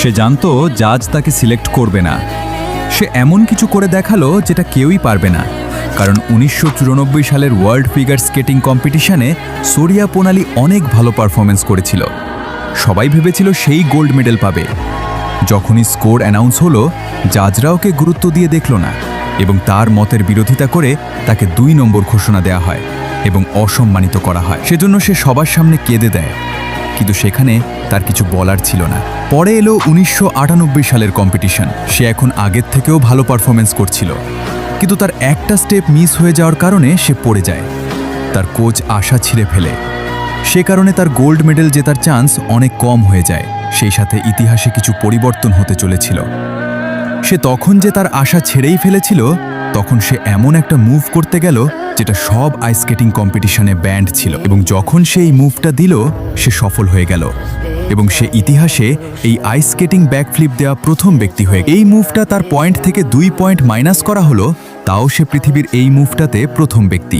সে জানতো জাজ তাকে সিলেক্ট করবে না। সে এমন কিছু করে দেখালো যেটা কেউই পারবে না, কারণ 1994 সালের ওয়ার্ল্ড ফিগার স্কেটিং কম্পিটিশনে সোরিয়া পোনালি অনেক ভালো পারফরমেন্স করেছিল। সবাই ভেবেছিল সেই গোল্ড মেডেল পাবে। যখনই স্কোর অ্যানাউন্স হলো, জাজরা ওকে গুরুত্ব দিয়ে দেখল না এবং তার মতের বিরোধিতা করে তাকে 2 নম্বর ঘোষণা দেয়া হয় এবং অসম্মানিত করা হয়। সেজন্য সে সবার সামনে কেঁদে দেয়, কিন্তু সেখানে তার কিছু বলার ছিল না। পরে এলো 1998 সালের কম্পিটিশন। সে এখন আগের থেকেও ভালো পারফরমেন্স করছিল, কিন্তু তার একটা স্টেপ মিস হয়ে যাওয়ার কারণে সে পড়ে যায়। তার কোচ আশা ছিঁড়ে ফেলে। সে কারণে তার গোল্ড মেডেল জেতার চান্স অনেক কম হয়ে যায়। সেই সাথে ইতিহাসে কিছু পরিবর্তন হতে চলেছিল। সে তখন যে তার আশা ছেড়েই ফেলেছিল, তখন সে এমন একটা মুভ করতে গেল যেটা সব আইস স্কেটিং কম্পিটিশনে ব্যান্ড ছিল, এবং যখন সে এই মুভটা দিল, সে সফল হয়ে গেল এবং সে ইতিহাসে এই আইস স্কেটিং ব্যাকফ্লিপ দেওয়া প্রথম ব্যক্তি হয়ে। এই মুভটা তার পয়েন্ট থেকে 2 পয়েন্ট মাইনাস করা হলো, তাও সে পৃথিবীর এই মুভটাতে প্রথম ব্যক্তি।